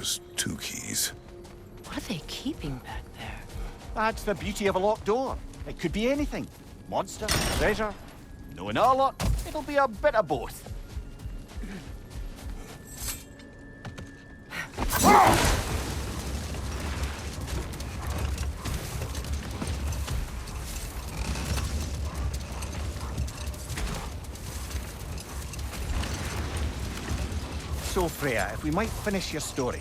There's 2 keys. What are they keeping back there? That's the beauty of a locked door. It could be anything. Monster, treasure. Knowing our lot, it'll be a bit of both. So, Freya, if we might finish your story.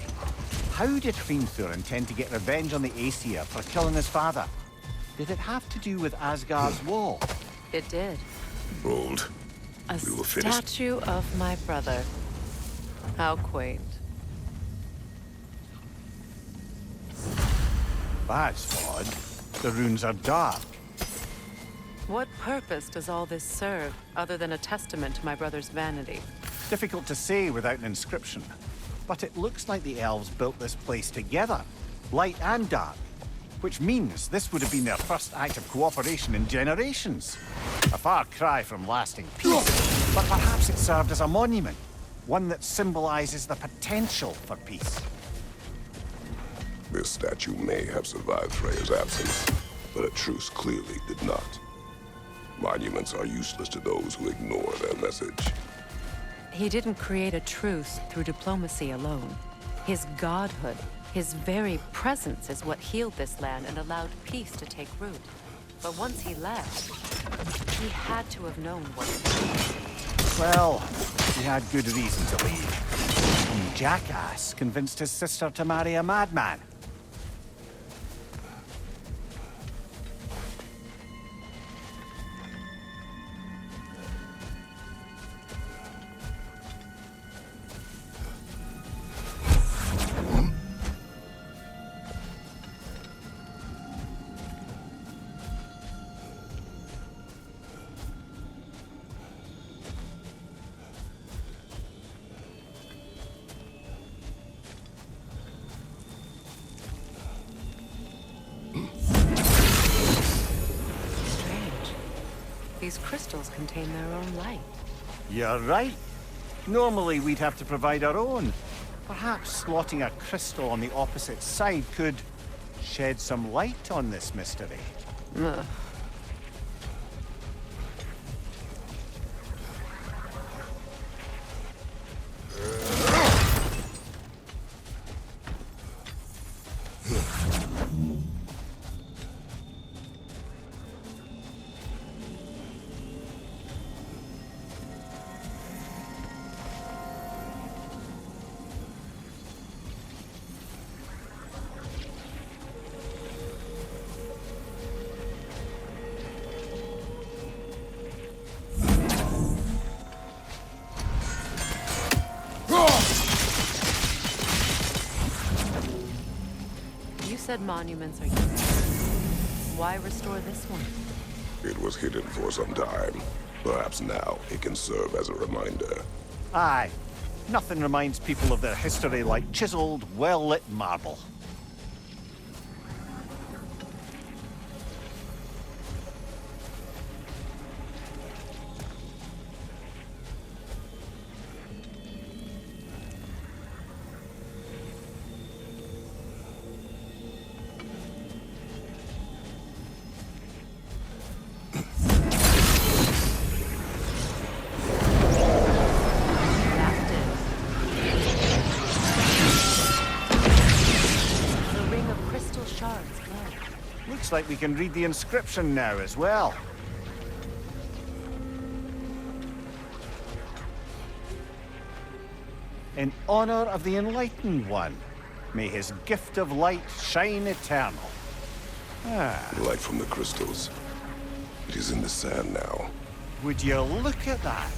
How did Hrimthur intend to get revenge on the Aesir for killing his father? Did it have to do with Asgard's wall? It did. Bold. A We will finish. statue of my brother. How quaint. That's odd. The runes are dark. What purpose does all this serve, other than a testament to my brother's vanity? Difficult to say without an inscription. But it looks like the elves built this place together, light and dark. Which means this would have been their first act of cooperation in generations. A far cry from lasting peace, but perhaps it served as a monument. One that symbolizes the potential for peace. This statue may have survived Freya's absence, but a truce clearly did not. Monuments are useless to those who ignore their message. He didn't create a truce through diplomacy alone. His godhood, his very presence is what healed this land and allowed peace to take root. But once he left, he had to have known what it was. Well, he had good reason to leave. Some jackass convinced his sister to marry a madman. These crystals contain their own light. You're right. Normally we'd have to provide our own. Perhaps slotting a crystal on the opposite side could shed some light on this mystery. Ugh. You said monuments are useless. Why restore this one? It was hidden for some time. Perhaps now it can serve as a reminder. Aye. Nothing reminds people of their history like chiseled, well-lit marble. Looks like we can read the inscription now as well. In honor of the Enlightened One, may his gift of light shine eternal. Light from the crystals. It is in the sand now. Would you look at that?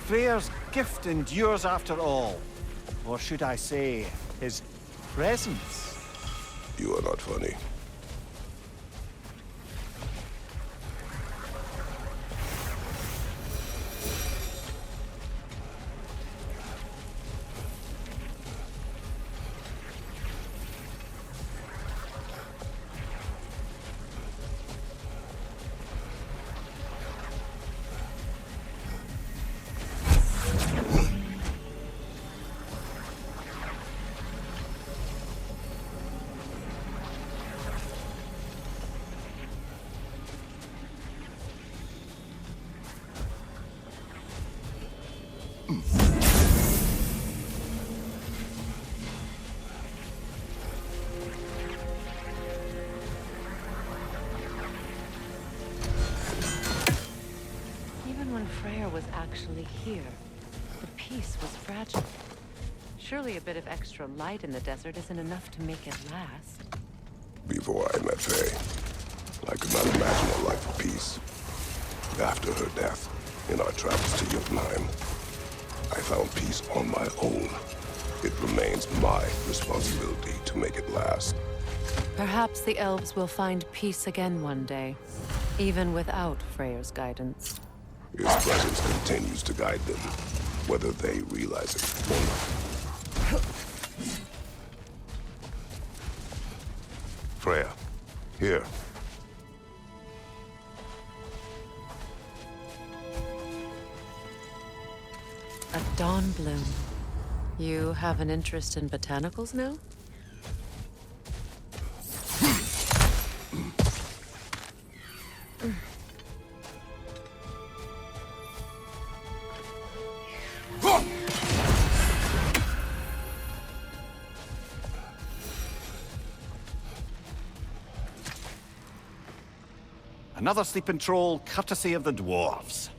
Freyr's gift endures after all. Or should I say, his presence? You are not funny. Even when Freyr was actually here, the peace was fragile. Surely a bit of extra light in the desert isn't enough to make it last. Before I met Faye, I could not imagine a life of peace. After her death, in our travels to Jotunheim, I found peace on my own. It remains my responsibility to make it last. Perhaps the elves will find peace again one day, even without Freyr's guidance. His presence continues to guide them, whether they realize it or not. Freya, here. A dawn bloom. You have an interest in botanicals now? Another sleeping troll, courtesy of the dwarves.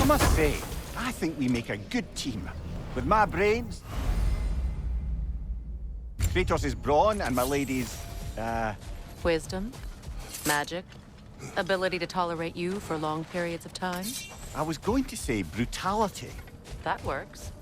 I must say, I think we make a good team. With my brains, Kratos' brawn, and my lady's, Wisdom, magic, ability to tolerate you for long periods of time. I was going to say brutality. That works.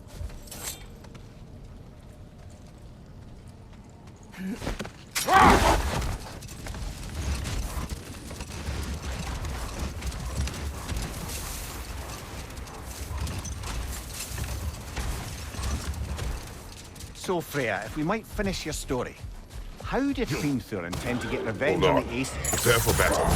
So, Freya, if we might finish your story. How did Hrimthur intend to get revenge Hold on on. the Aces? Prepare for battle.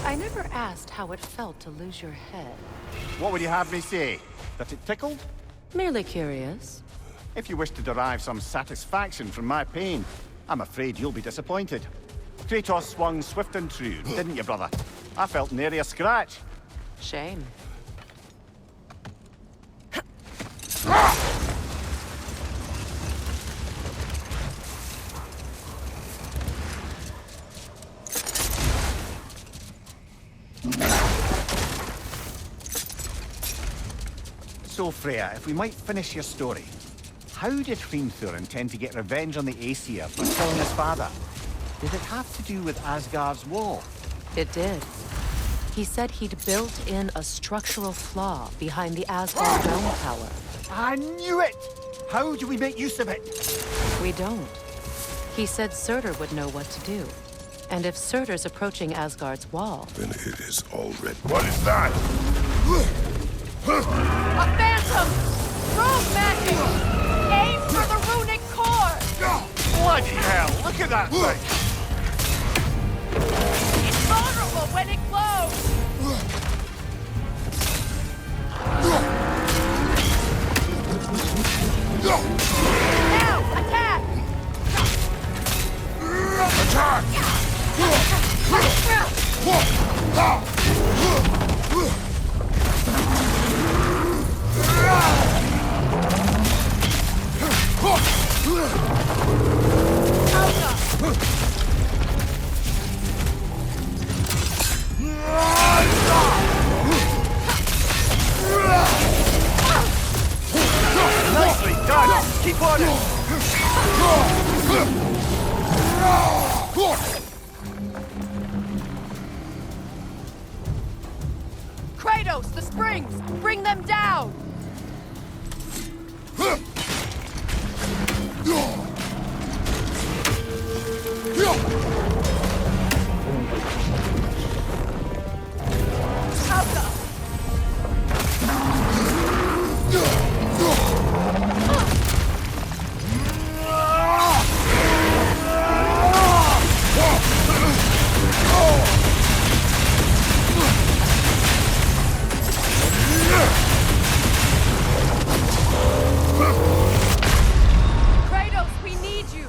I never asked how it felt to lose your head. What would you have me say? That it tickled? Merely curious. If you wish to derive some satisfaction from my pain, I'm afraid you'll be disappointed. Kratos swung swift and true, didn't you, brother? I felt nary a scratch. Shame. So, Freya, if we might finish your story. How did Hrimthur intend to get revenge on the Aesir for killing his father? Did it have to do with Asgard's wall? It did. He said he'd built in a structural flaw behind the Asgard dome tower. I knew it! How do we make use of it? We don't. He said Surtur would know what to do. And if Surtur's approaching Asgard's wall... Then it is already... What is that? A phantom! Rogue magic! Aim for the runic core! Bloody hell, look at that thing! It's vulnerable when it glows! Now, attack! Nicely done! Keep on it! Kratos, the springs! Bring them down! Kratos, we need you!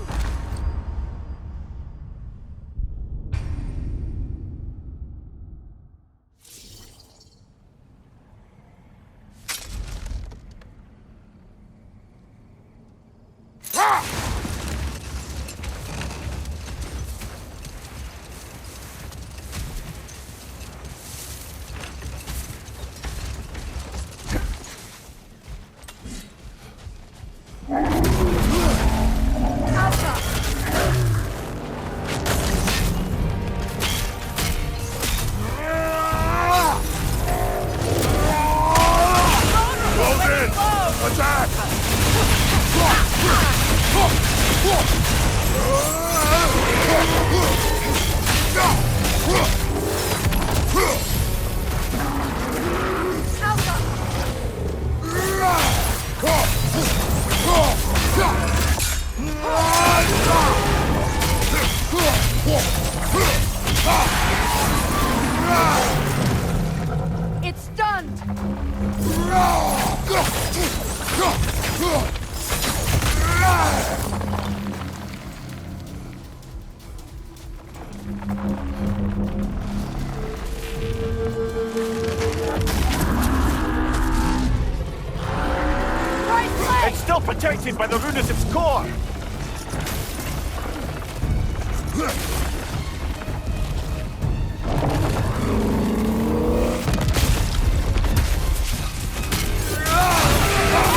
Right leg! It's still protected by the rune at its core!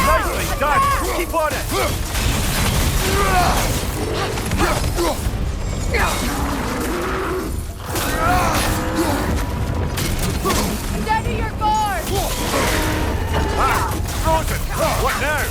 Nicely done! Keep on it! Steady your guard! Ah! Frozen! What now?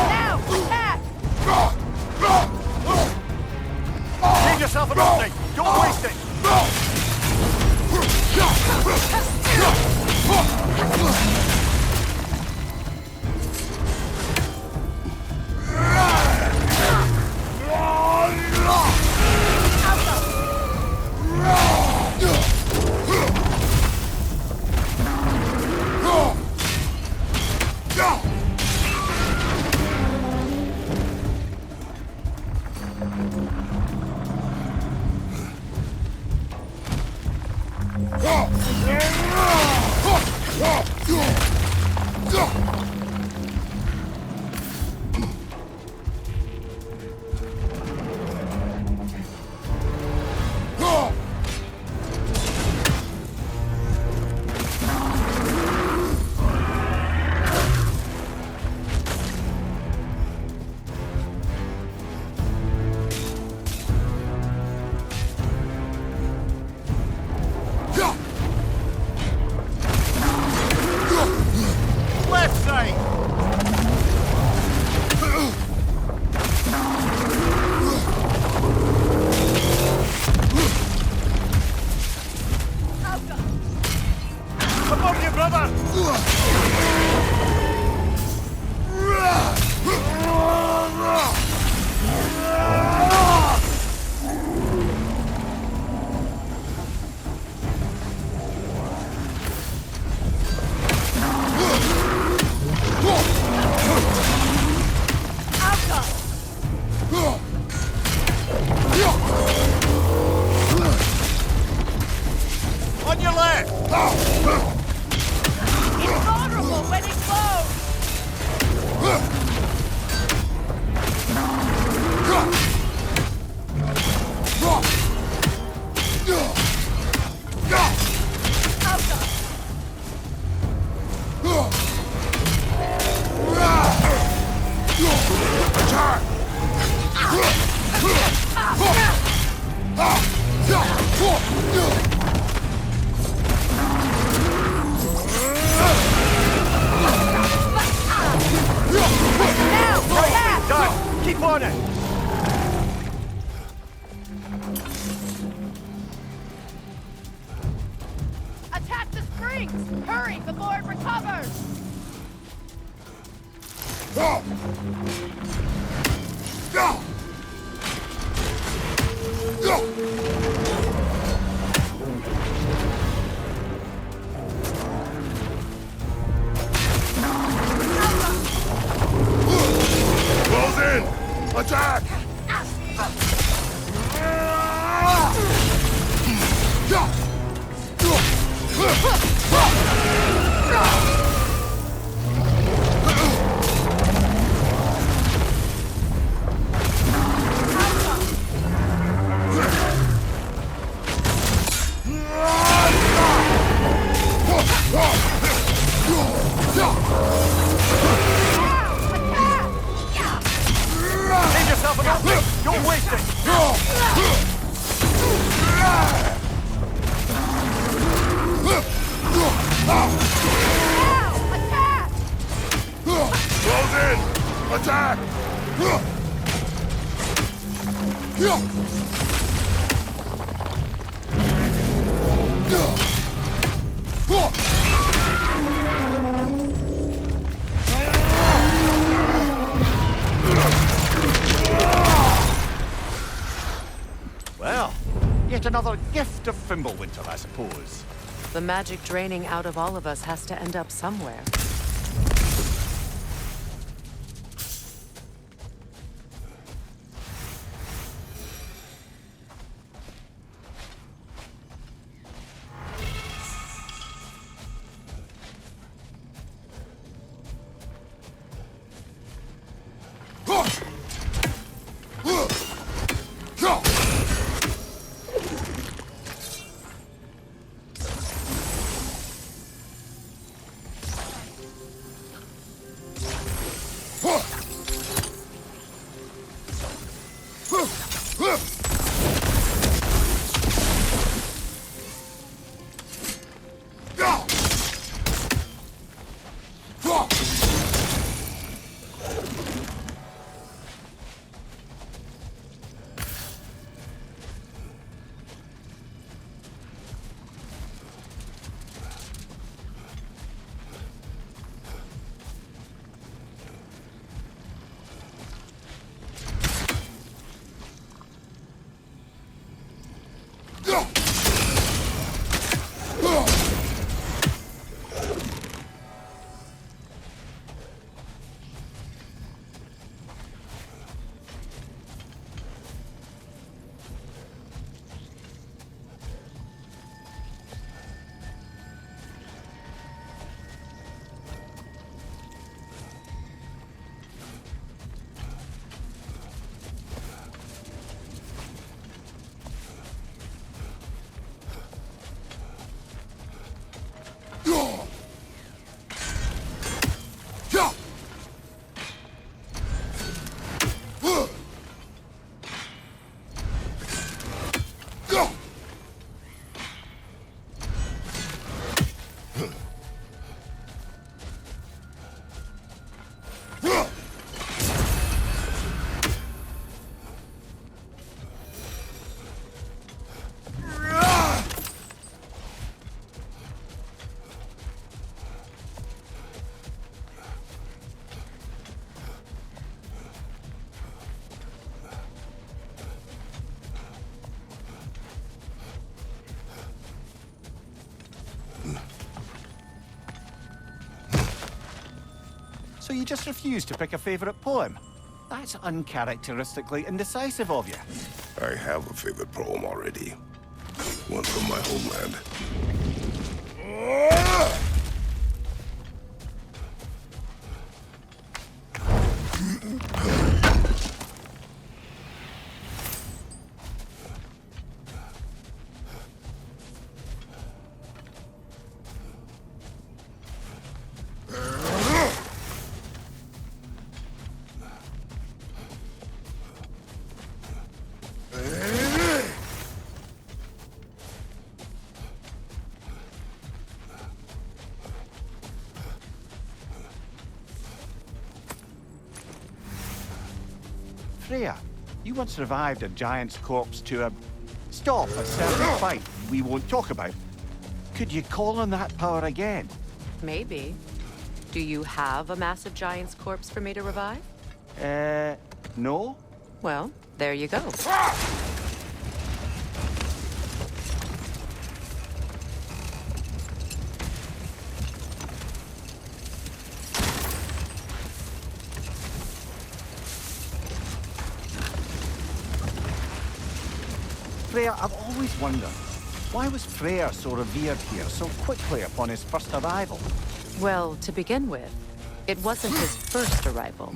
Now, attack! Give yourself an opening! Don't waste it! Left side! Above you, brother! On your left! Invulnerable when it glows! Now, attack! Done! Keep on it! Attack the springs! Hurry before it recovers! Close in! Attack! Give yourself an opening! Don't waste it! Now, attack! Close in! Attack! gift of Fimbulwinter, I suppose. The magic draining out of all of us has to end up somewhere. So you just refuse to pick a favourite poem? That's uncharacteristically indecisive of you. I have a favorite poem already. One from my homeland. Freya, you once revived a giant's corpse to stop a certain fight we won't talk about. Could you call on that power again? Maybe. Do you have a massive giant's corpse for me to revive? No? Well, there you go. Freya, I've always wondered, why was Freyr so revered here so quickly upon his first arrival? Well, to begin with, it wasn't his first arrival.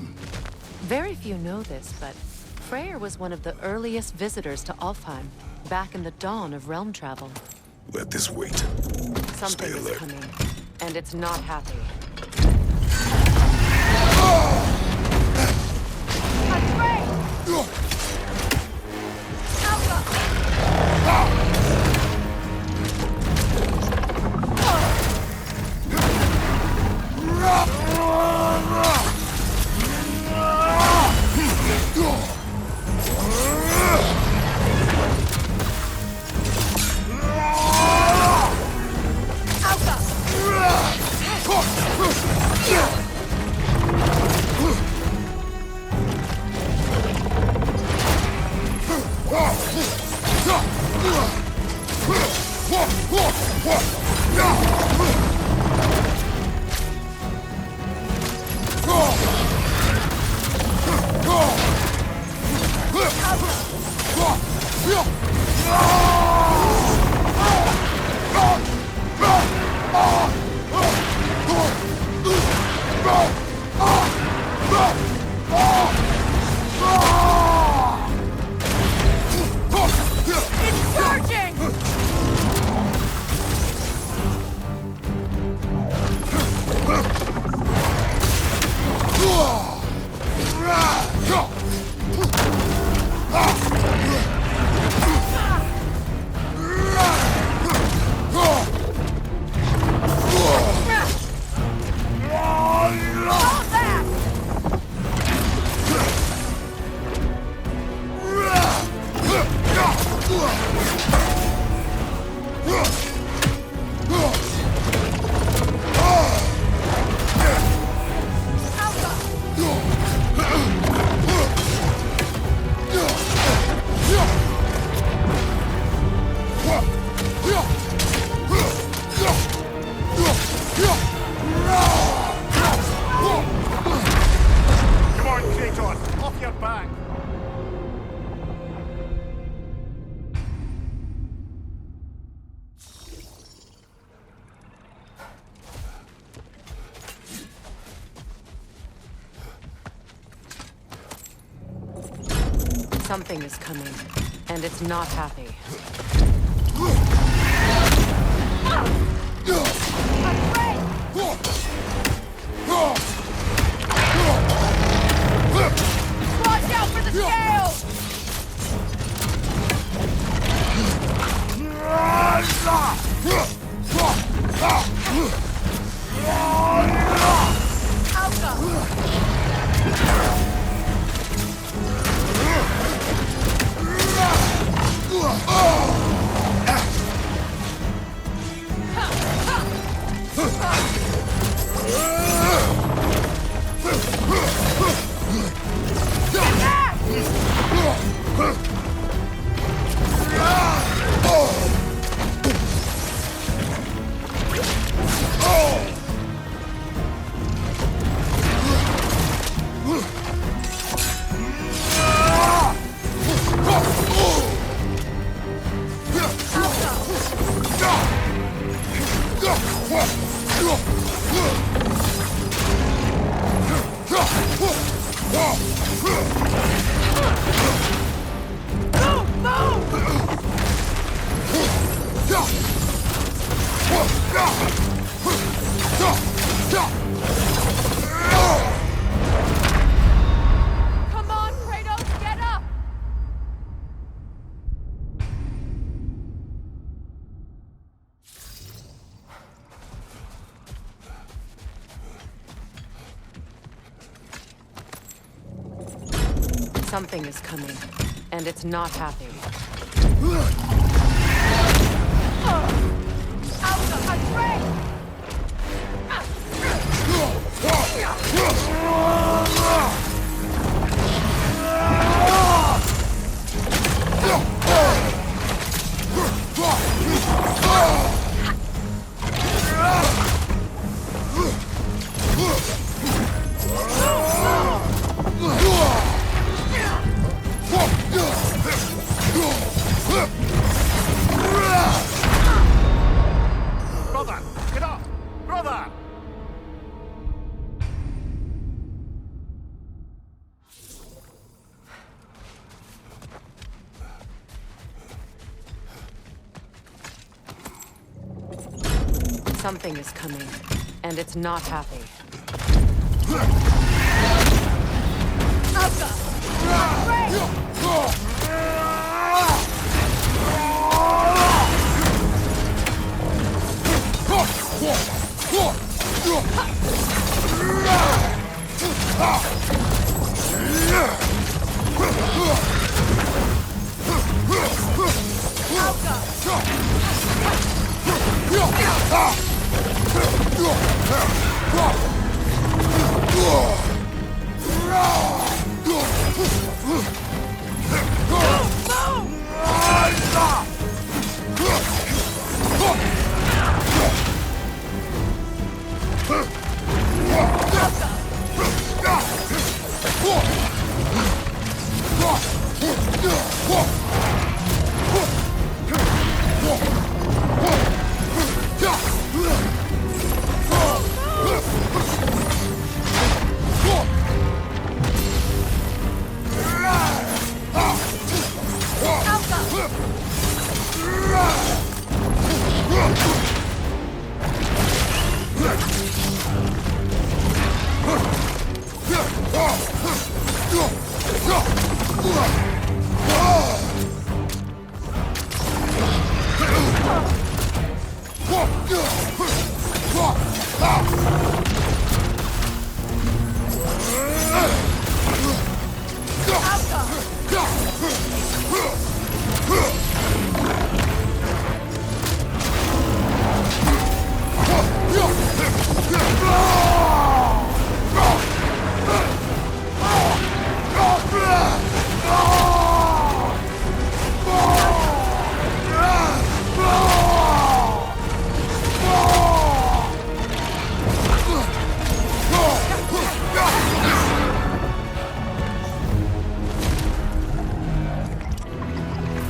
Very few know this, but Freyr was one of the earliest visitors to Alfheim, back in the dawn of realm travel. Let this wait. Something Stay is alert. coming, and it's not happy. Ah! It's charging! Hold that! Come on, Kratos! Off your back! Something is coming, and it's not happy. Watch out for the scales! Come on, Kratos, get up! Something is coming, and it's not happy. Brother! Get up! Brother! Something is coming, and it's not happy. Move!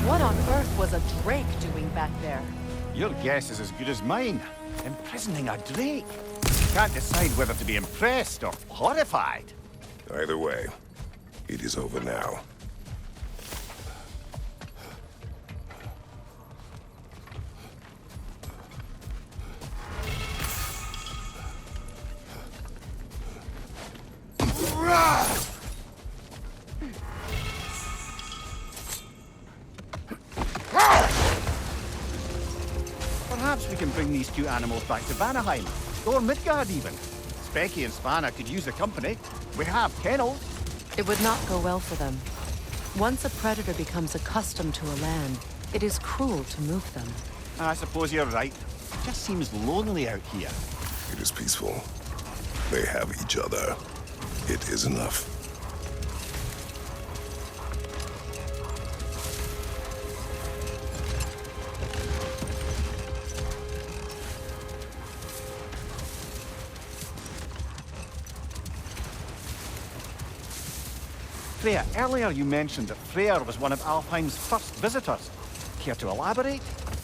What on earth was a drake doing back there? Your guess is as good as mine. Imprisoning a drake. Can't decide whether to be impressed or horrified. Either way, it is over now. Perhaps we can bring these two animals back to Vanaheim, or Midgard even. Specky and Spanna could use the company. We have kennels. It would not go well for them. Once a predator becomes accustomed to a land, it is cruel to move them. I suppose you're right. It just seems lonely out here. It is peaceful. They have each other. It is enough. Freya, earlier you mentioned that Freyr was one of Alfheim's first visitors. Care to elaborate?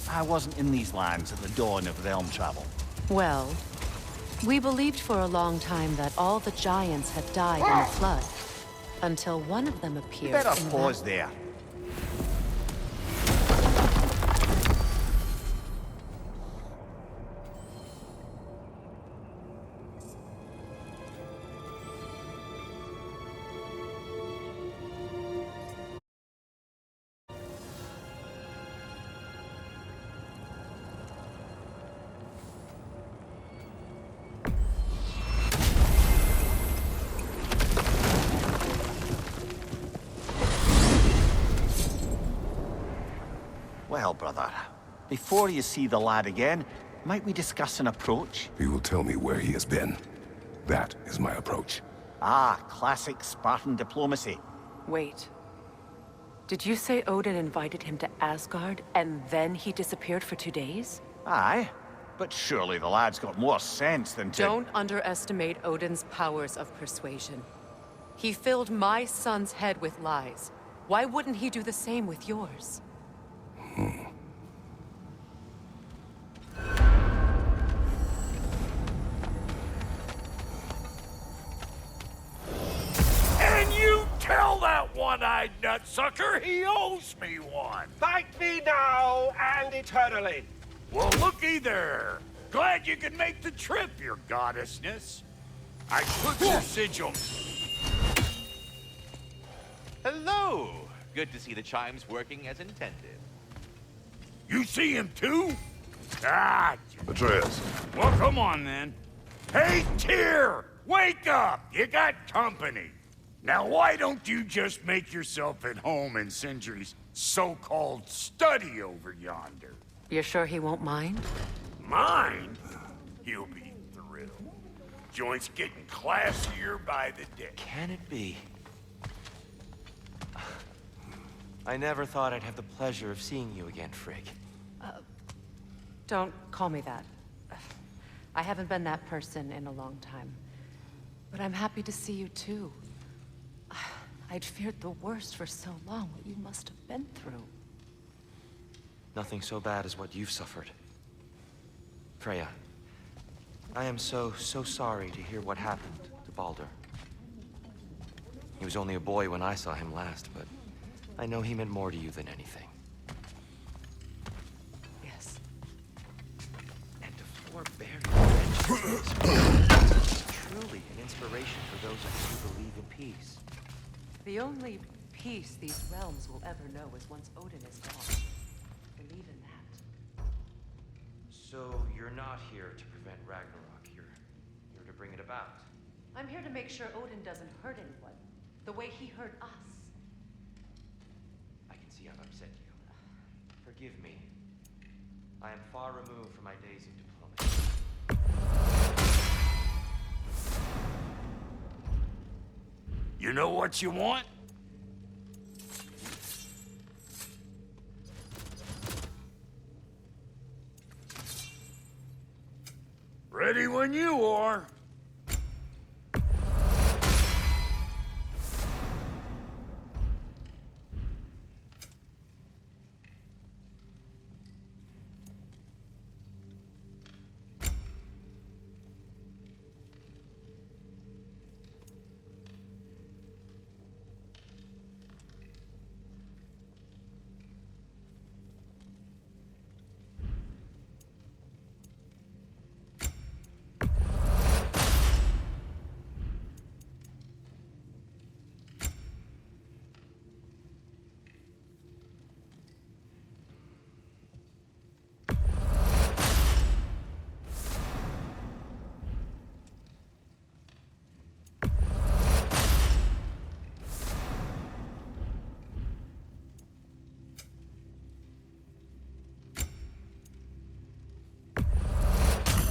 I wasn't in these lands at the dawn of realm travel. Well, we believed for a long time that all the giants had died in the flood, until one of them appeared. Better in pause there. Well, brother, before you see the lad again, might we discuss an approach? He will tell me where he has been. That is my approach. Ah, classic Spartan diplomacy. Wait. Did you say Odin invited him to Asgard, and then he disappeared for 2 days? Aye, but surely the lad's got more sense than to... Don't underestimate Odin's powers of persuasion. He filled my son's head with lies. Why wouldn't he do the same with yours? And you tell that one-eyed nutsucker he owes me one. Thank me now and eternally. Well, looky there. Glad you could make the trip, your goddessness. I took your sigil. Hello! Good to see the chimes working as intended. You see him too? Ah, Atreus, well, come on then. Hey, Tyr! Wake up! You got company. Now, why don't you just make yourself at home in Sindri's so-called study over yonder? You're sure he won't mind? Mine? He'll be thrilled. Joint's getting classier by the day. Can it be? I never thought I'd have the pleasure of seeing you again, Frigg. Don't call me that. I haven't been that person in a long time. But I'm happy to see you too. I'd feared the worst for so long, what you must have been through. Nothing so bad as what you've suffered. Freya, I am so sorry to hear what happened to Baldur. He was only a boy when I saw him last, but I know he meant more to you than anything. Yes. And to forbear your vengeance is truly an inspiration for those of us who believe in peace. The only peace these realms will ever know is once Odin is gone. Believe in that. So you're not here to prevent Ragnarok. You're to bring it about. I'm here to make sure Odin doesn't hurt anyone, the way he hurt us. I can see I've upset you. Forgive me. I am far removed from my days of diplomacy. You know what you want? Ready when you are.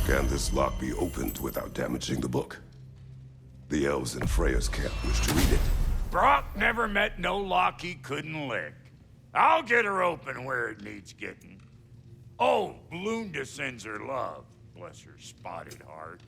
Can this lock be opened without damaging the book? The elves in Freya's camp wish to read it. Brock never met no lock he couldn't lick. I'll get her open where it needs getting. Oh, Blunda sends her love. Bless her spotted heart.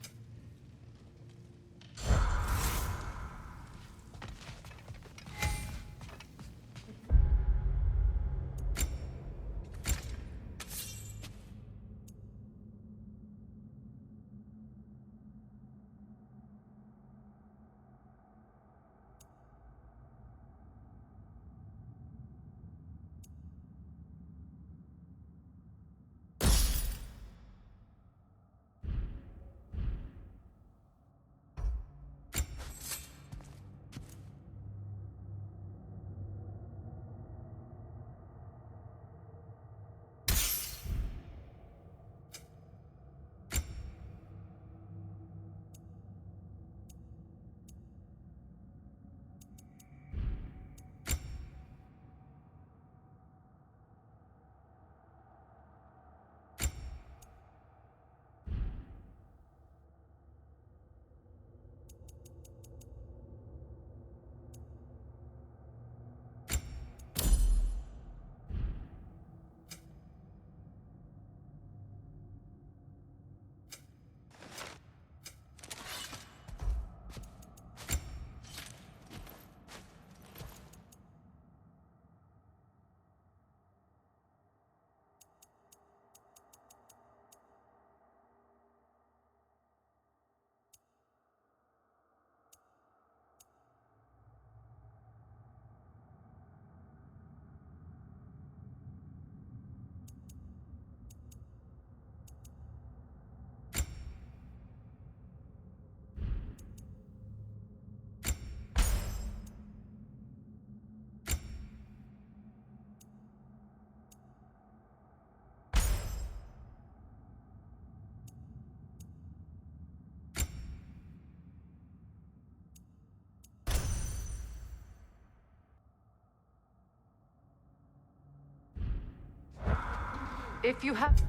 If you have...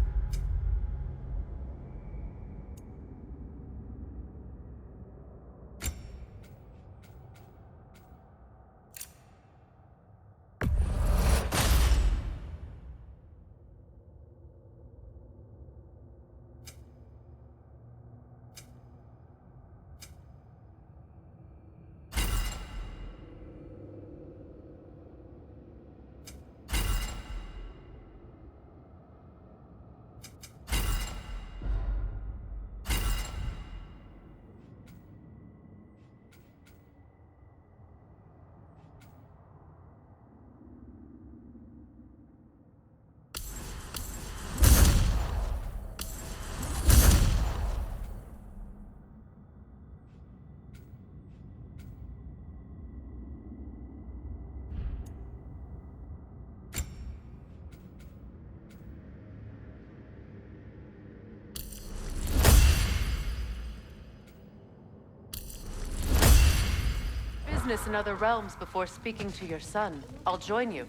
business in other realms before speaking to your son. I'll join you.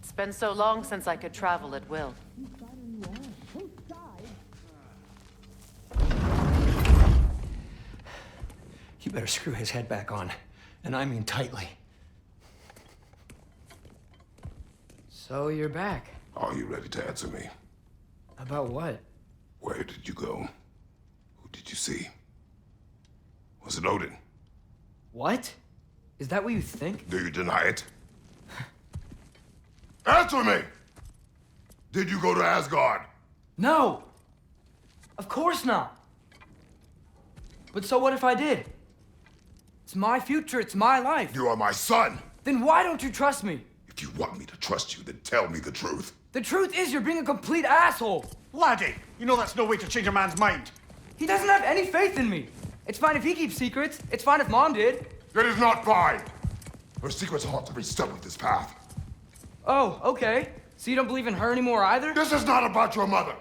It's been so long since I could travel at will. You better screw his head back on, and I mean tightly. So you're back. Are you ready to answer me? About what? Where did you go? Who did you see? Was it Odin? What? Is that what you think? Do you deny it? Answer me! Did you go to Asgard? No! Of course not! But so what if I did? It's my future, it's my life. You are my son! Then why don't you trust me? If you want me to trust you, then tell me the truth. The truth is you're being a complete asshole! Laddie, you know that's no way to change a man's mind. He doesn't have any faith in me. It's fine if he keeps secrets. It's fine if Mom did. It is not fine! Her secrets haunt every step of this path. Oh, okay. So you don't believe in her anymore either? This is not about your mother.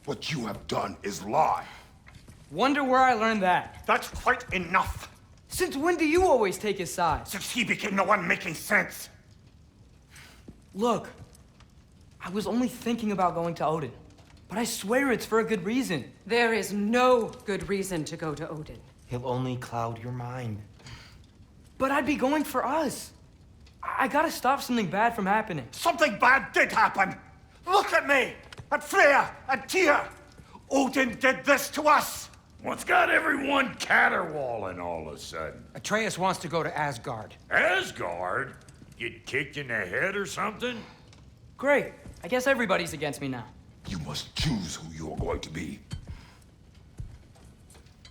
What you have done is lie. Wonder where I learned that. That's quite enough. Since when do you always take his side? Since he became the one making sense. Look, I was only thinking about going to Odin. But I swear it's for a good reason. There is no good reason to go to Odin. He'll only cloud your mind. But I'd be going for us. I gotta stop something bad from happening. Something bad did happen. Look at me, at Freya, and Tyr. Odin did this to us. What's got everyone caterwauling all of a sudden? Atreus wants to go to Asgard. Asgard? Get kicked in the head or something? Great. I guess everybody's against me now. You must choose who you are going to be.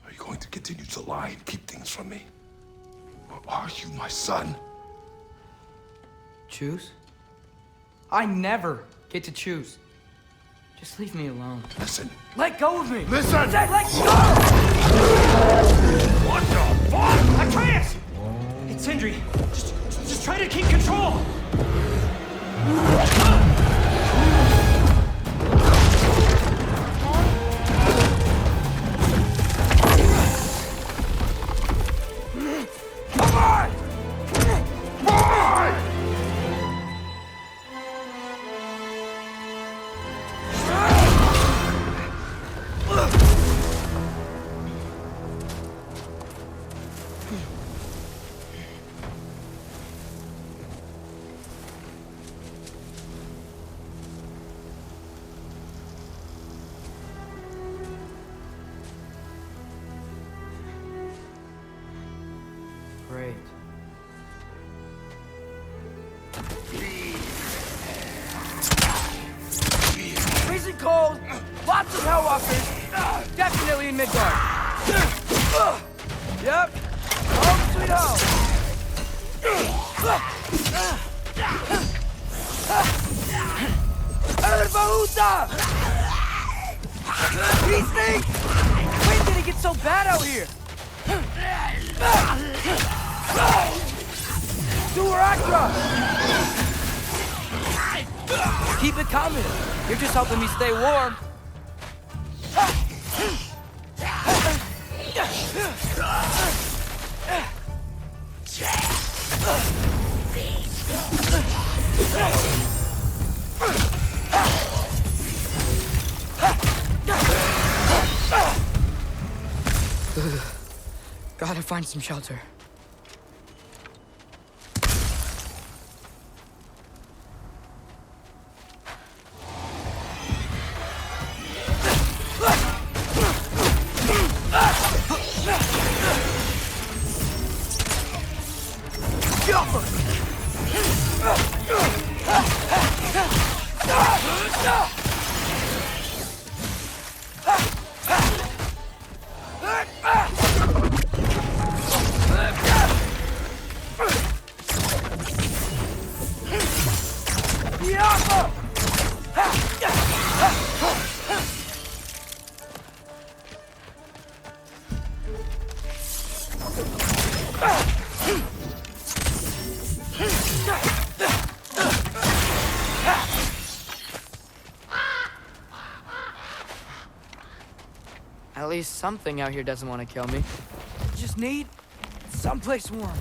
Are you going to continue to lie and keep things from me? Or are you my son? Choose? I never get to choose. Just leave me alone. Listen. Let go of me! Listen! I said let go! What the fuck? Atreus! It's Sindri. Just try to keep control. Come on! Boy! Great. Freezing cold, lots of Hellwalkers, definitely in Midgard. Yep, home sweet home. Bahuta! He stinks! When did it get so bad out here? Durakra! Keep it coming. You're just helping me stay warm. Gotta find some shelter. At least something out here doesn't want to kill me. Just need Someplace warm.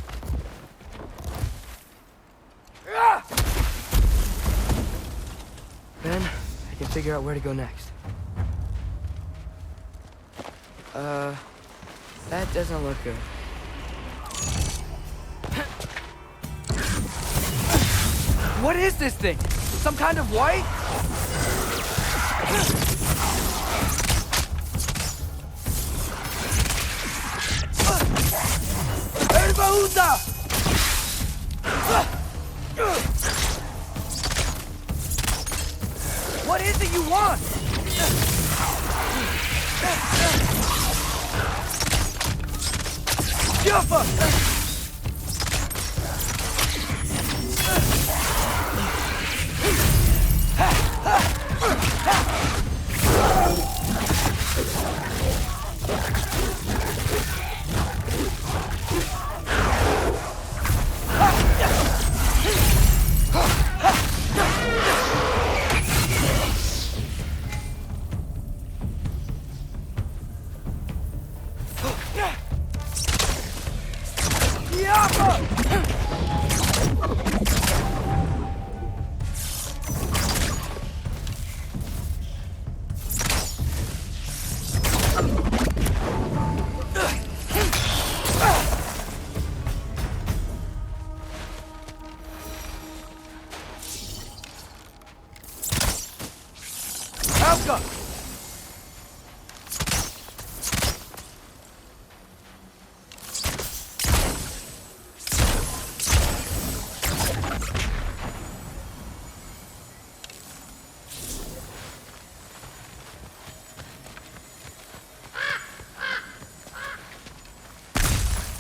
Then, I can figure out where to go next. That doesn't look good. What is this thing? Some kind of white? What is it you want? Jumper!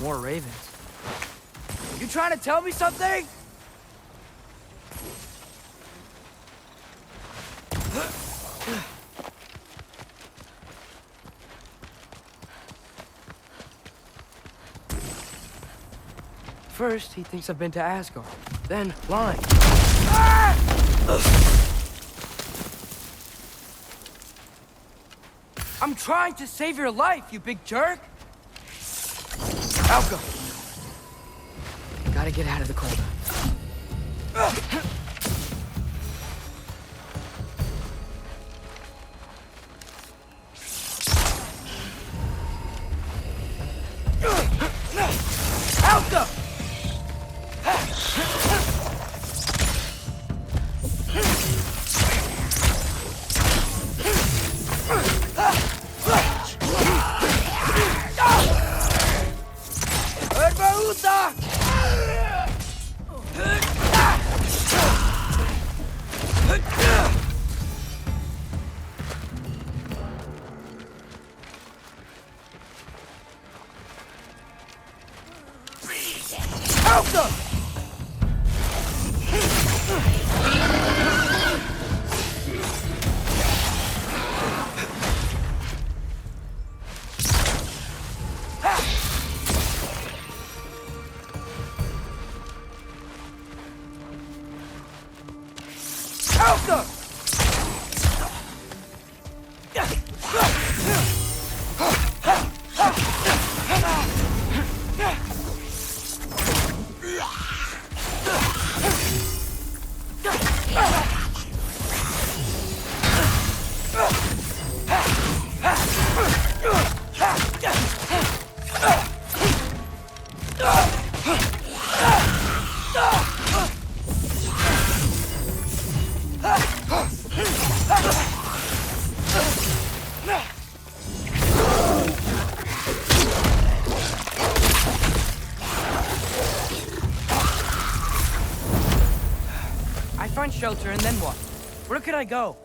More ravens. You trying to tell me something? First, he thinks I've been to Asgard. Then, lying. I'm trying to save your life, you big jerk! Alka! Gotta get out of the cold. Alka! Shelter, and then what? Where could I go?